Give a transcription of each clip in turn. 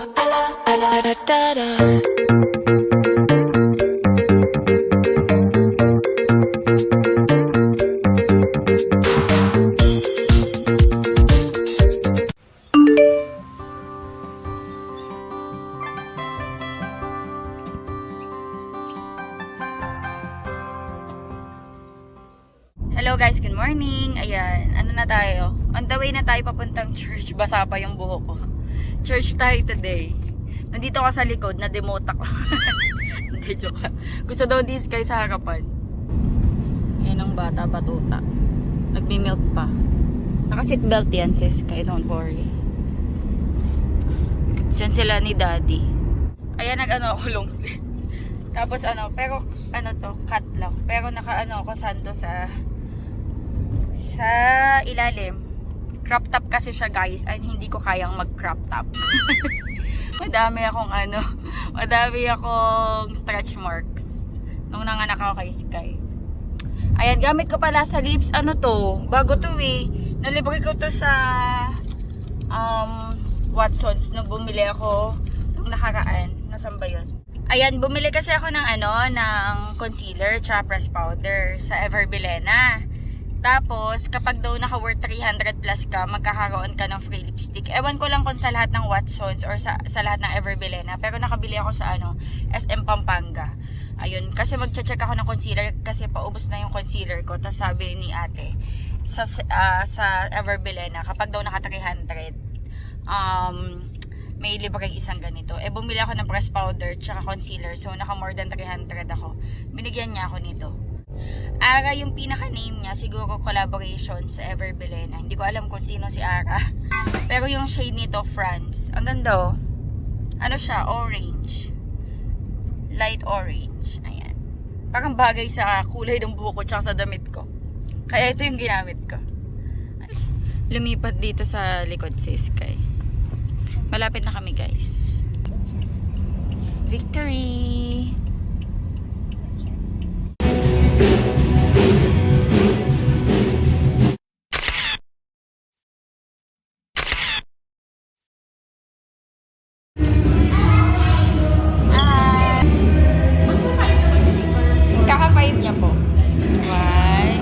Hello guys, good morning. Ayan, ano na tayo? On the way na tayo papuntang church. Basa pa yung buhok ko. Church tayo today. Nandito ako sa likod, na-demote ako. Hindi, joke lang. Gusto daw di Sky sa harapan. Ayan ang bata, batuta. Nagmi-milk pa. Naka-seatbelt yan si Sky, don't worry. Diyan sila ni Daddy. Ayan, nag-ano ako long sleeve. Tapos ano, pero ano to, cut lang. Pero naka-ano ako sando sa ilalim. Crop top kasi siya guys, and hindi ko kayang mag-crop top. madami akong stretch marks nung nanganak ako kay Sky. Ayan, gamit ko pala sa lips, ano to, bago to eh. Nalibre ko to sa Watsons nung bumili ako nung nakaraan. Nasaan ba yun? Ayan, bumili kasi ako ng concealer tsaka press powder sa Everbilena. Tapos, kapag daw naka-worth 300 plus ka, magkakaroon ka ng free lipstick. Ewan ko lang kung sa lahat ng Watsons or sa lahat ng Everbilena. Pero nakabili ako sa SM Pampanga. Ayun, kasi magche-check ako ng concealer kasi paubos na yung concealer ko. Tapos sabi ni ate, sa Everbilena, kapag daw naka 300, may libreng isang ganito. Bumili ako ng press powder tsaka concealer. So, naka more than 300 ako. Binigyan niya ako nito. Ara yung pinaka-name niya. Siguro collaboration sa Everbilena. Hindi ko alam kung sino si Ara. Pero yung shade nito, France. Ang ganda oh. Ano siya? Orange. Light orange. Ayan. Parang bagay sa kulay ng buhok ko tsaka sa damit ko. Kaya ito yung ginamit ko. Lumipat dito sa likod si Sky. Malapit na kami guys. Victory! Kaka-5 niya po. Why?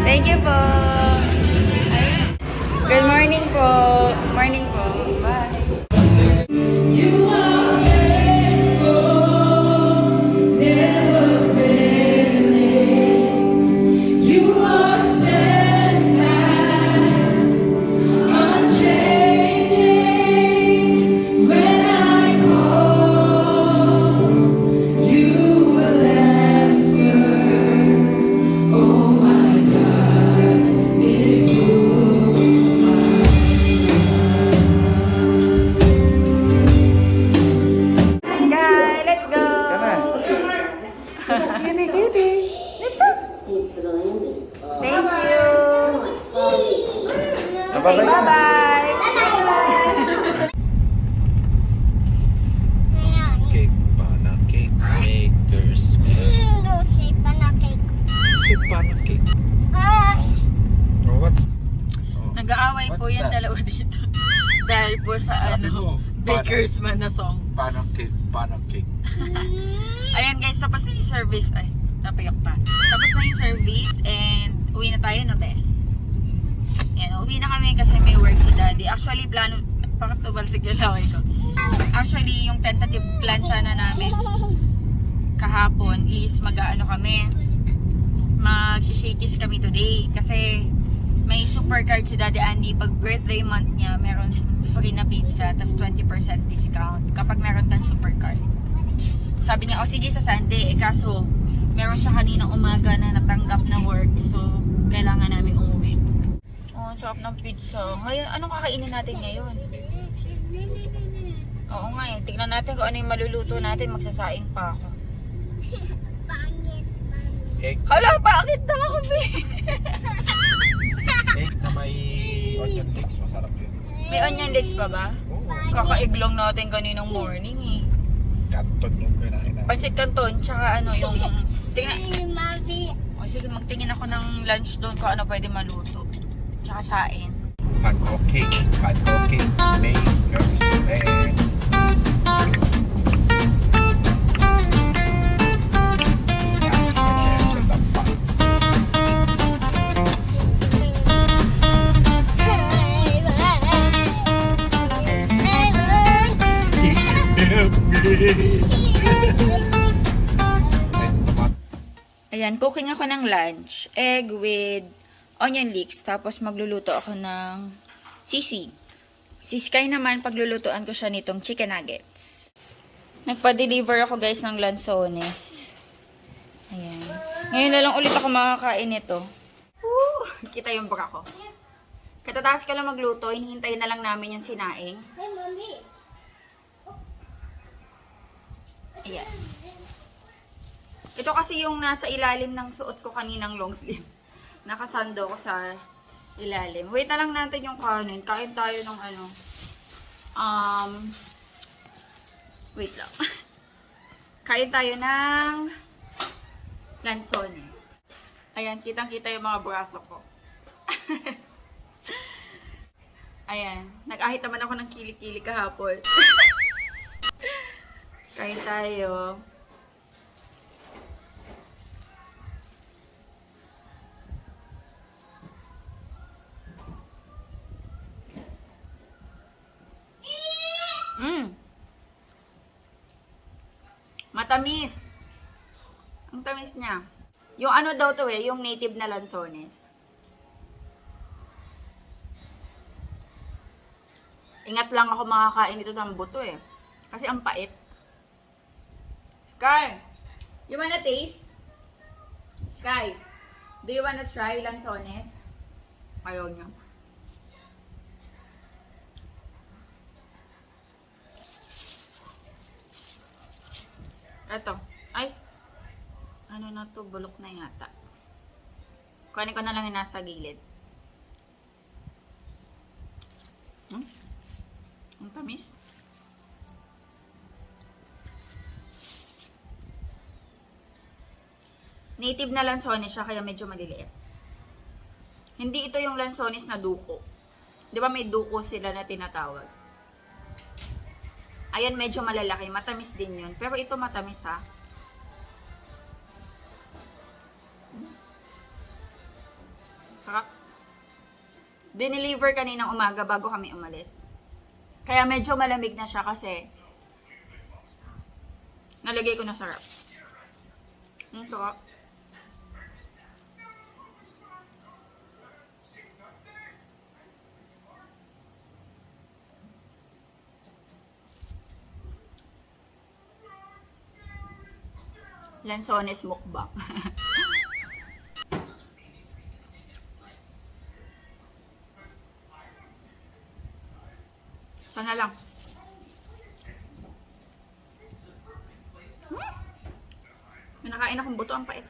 Thank you po. Good morning po. Morning po. Bye. You are faithful, never failing. You are steadfast, unchanging. When I call, you will answer. Oh my God is good. Guys, let's go. Let's go. Thank you. Say bye-bye. Cake, pancake makers. Say pancake. Oh, what's... Oh, Nag-aaway po what's yan that? dalawa dito. Dahil po sa Sabi mo, Baker's Man na song. pancake. Ayan guys, tapos na yung service. Ay, napayok pa. Tapos na yung service and uwi na tayo, no be? Ayan, uwi na kami kasi may work si Daddy. Actually, plano, bakit tubalsik yung laway ko? Actually, yung tentative plan sana namin kahapon is mag-ano kami, mag-shakis kami today kasi may super card si Daddy Andy. Pag birthday month niya, meron free na pizza tas 20% discount kapag meron kang super card. Sabi niya, sige sa Sunday, kaso meron siya kaninang umaga na natanggap na work, so kailangan namin umuwi. Oh, sarap ng pizza. Ngayon, anong kakainin natin ngayon? Oo nga eh, tignan natin kung ano yung maluluto natin, magsasaing pa ako. Egg. Hala, bakit na ako, be? Egg na may onion leeks, masarap yun. May onion leeks pa ba? Oo. Kakaiglong natin kaninang morning eh. Canton yung kinain natin. Pansit canton, tsaka ano yung... Tingnan. Sige, magtingin ako ng lunch doon kung ano pwede maluto. Tsaka sain. Pancake cake. Pancake cake. Makers. Fair. Ayan, cooking ako ng lunch. Egg with onion leeks. Tapos magluluto ako ng sisig. Si Sky naman, paglulutuan ko siya nitong chicken nuggets. Nagpa-deliver ako guys ng lansones. Ayan. Ngayon na lang ulit ako makakain nito. Woo! Kita yung bra ko. Katataas ka lang magluto, hinihintay na lang namin yung sinaing. Ayan. Ito kasi yung nasa ilalim ng suot ko kaninang long sleeves. Nakasando ko sa ilalim. Wait na lang natin yung kanin. Kain tayo ng ano. Wait lang. Kain tayo ng lansones. Ayan, kitang-kita yung mga braso ko. Ayan. Nag-ahit naman ako ng kili-kili kahapon. Kain tayo. Matamis. Ang tamis niya. Yung ano daw to yung native na lansones. Ingat lang ako makakain ito ng buto kasi ang pait. Sky, you wanna taste? Sky, do you wanna try lansones? Ayaw niya. Eto. Ay. Ano na to? Bulok na yata. Kuhanin ko na lang yung nasa gilid. Ang tamis. Native na lansones siya kaya medyo maliliit. Hindi ito yung lansones na duko. Di ba may duko sila na tinatawag? Ayan, medyo malalaki. Matamis din yun. Pero ito matamis ha. Sarap. Dineliver kaninang umaga bago kami umalis. Kaya medyo malamig na siya kasi nalagay ko na sarap. Sarap. Lansones mukbang. Sana lang. May nakain akong buto, ang pait.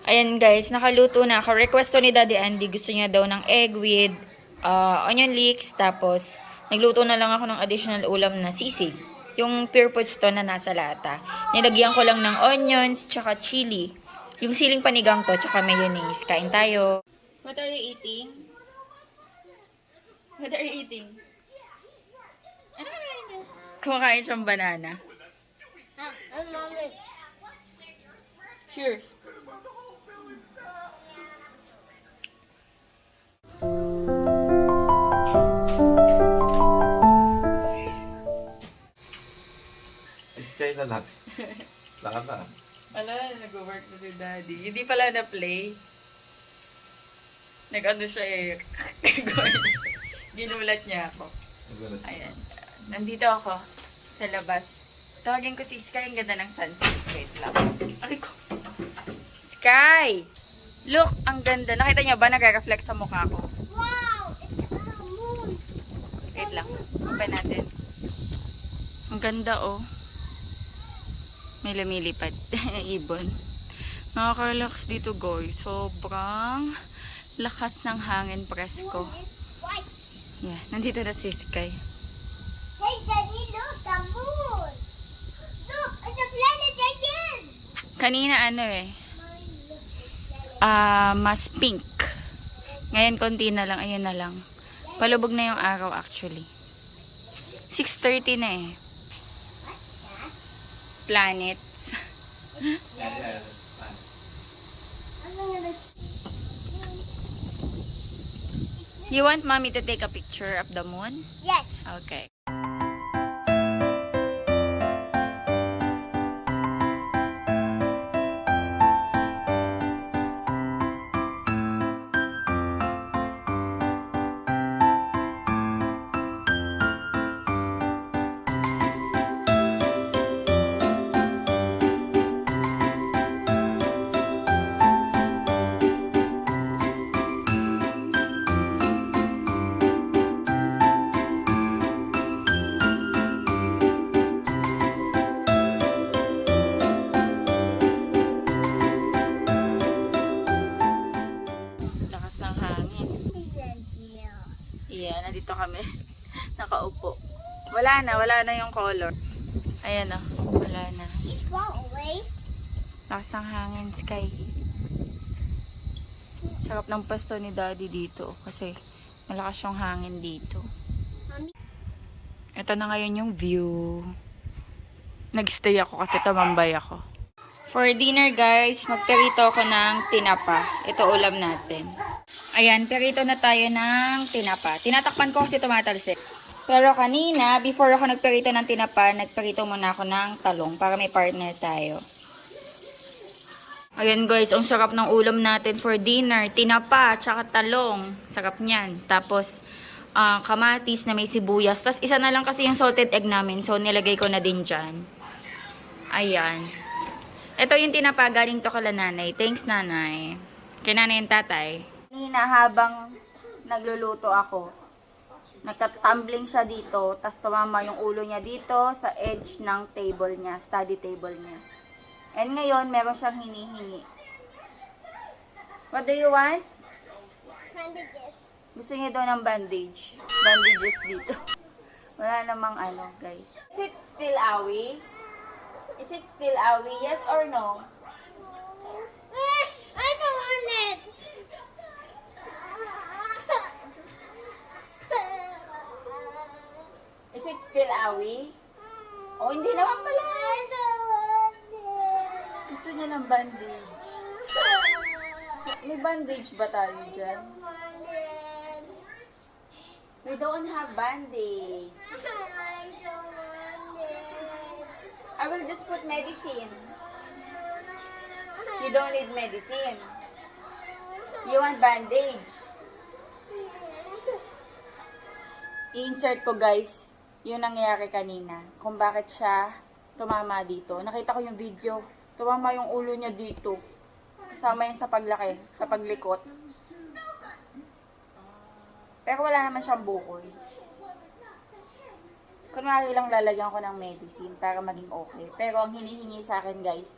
Ayan guys, nakaluto na ako. Request to ni Daddy Andy. Gusto niya daw ng egg with onion leeks. Tapos, nagluto na lang ako ng additional ulam na sisig. Yung pure foods to na nasa lata. Nilagyan ko lang ng onions, tsaka chili. Yung siling panigang to, tsaka mayonnaise. Kain tayo. What are you eating? What are you eating? Ano kain niya? Kumakain siyang banana. Cheers. Sky na lang. Lakad na. Wala, nag-work na si Daddy. Hindi pala na-play. Nag-ano siya Ginulat niya ako. Ayan. Nandito ako sa labas. Tawagin ko si Sky. Ang ganda ng sunset. Wait lang. Ay ko. Sky! Look, ang ganda. Nakita niyo ba? Nag-reflect sa mukha ko. Wow! It's a moon! Wait lang. Open natin. Ang ganda oh. May lumilipad. Ibon. Nakaka-relax dito, guys. Sobrang lakas ng hangin presko. Moon is white. Yeah, nandito na si Sky. Hey, Daddy, look, the moon. Look, it's a planet again. Kanina mas pink. Ngayon konti na lang, ayun na lang. Palubog na yung araw actually. 6:30 na eh. What's that? Planets. I'm gonna. You want mommy to take a picture of the moon? Yes. Okay. Lakas ng hangin. Yeah, nandito kami. Nakaupo. Wala na yung color. Ayan o, wala na. Just walk away. Lakas ng hangin, Sky. Sarap ng pasto ni Daddy dito kasi malakas yung hangin dito. Ito na ngayon yung view. Nagstay ako kasi tumambay ako. For dinner guys, magperito ako ng tinapa. Ito ulam natin. Ayan, perito na tayo ng tinapa. Tinatakpan ko kasi tumatalsik. Pero kanina, before ako nagperito ng tinapa, nagperito muna ako ng talong para may partner tayo. Ayan guys, ang sarap ng ulam natin for dinner. Tinapa, tsaka talong. Sarap niyan. Tapos, kamatis na may sibuyas. Tapos, isa na lang kasi yung salted egg namin. So, nilagay ko na din dyan. Ayan. Ito yung tinapa galing to kala nanay. Thanks nanay. Kay nanay yung tatay. Kanina habang nagluluto ako, nagtatumbling siya dito. Tapos, tumama yung ulo niya dito sa edge ng table niya. Study table niya. And ngayon, meron siyang hinihingi. What do you want? Bandages. Gusto niya daw ng bandage. Bandages dito. Wala namang guys. Is it still awi? Is it still awi? Yes or no? I don't want it. Is it still awi? Oh, hindi naman pala. I don't want it. Gusto niya ng bandage. May bandage ba tayo dyan? We don't have bandage. I will just put medicine. You don't need medicine. You want bandage? I-insert ko guys yung nangyari kanina. Kung bakit siya tumama dito. Nakita ko yung video. Tumama yung ulo niya dito. Kasama yun sa paglaki, sa paglikot. Pero wala naman siyang bukol. Kunwari lang lalagyan ko ng medicine para maging okay. Pero ang hinihingi sa akin guys,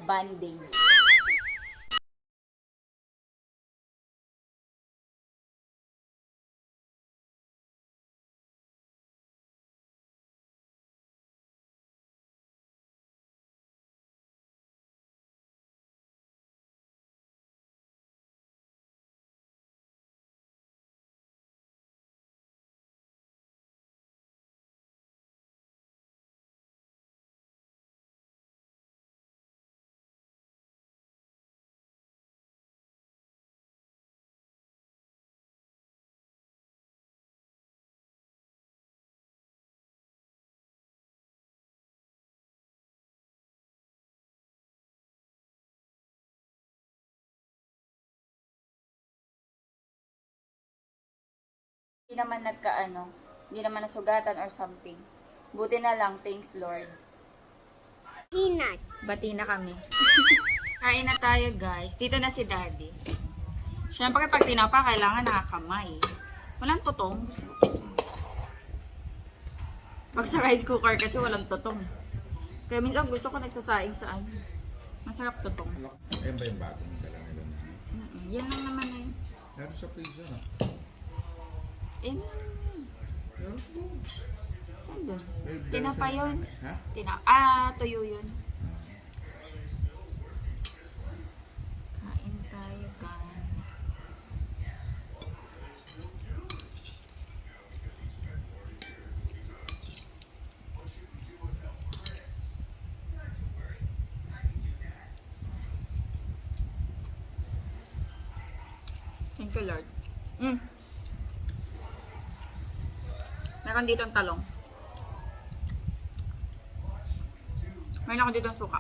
bandage. Hindi naman hindi naman nasugatan or something. Buti na lang, thanks Lord. Peanut. Bati na kami. Kain na tayo guys. Dito na si Daddy. Siyempre pag tinapa, kailangan nakakamay. Walang tutong. Pag sa rice cooker kasi walang tutong. Kaya minsan gusto ko nagsasaing sa ano. Masarap to tong. Ayun ba yung bagong dala nila? Yan lang naman eh. Meron sa prison ah. Eh, Meron po. saan doon? May Tinapa version- yun. Ha? Tuyo yun. Kain tayo, guys. Thank you, Lord. Meron dito ang talong. Meron ako dito ang suka.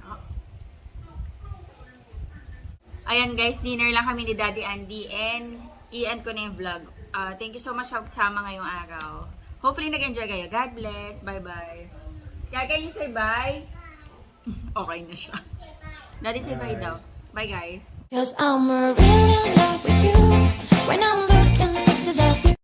Ah. Ayan guys, dinner lang kami ni Daddy Andy and i-end ko na yung vlog. Thank you so much sa pagsama ngayong araw. Hopefully nag-enjoy kayo. God bless. Bye-bye. Sky, can you say bye? Okay na siya. Daddy, say bye daw. Bye guys. 'Cause I'm a real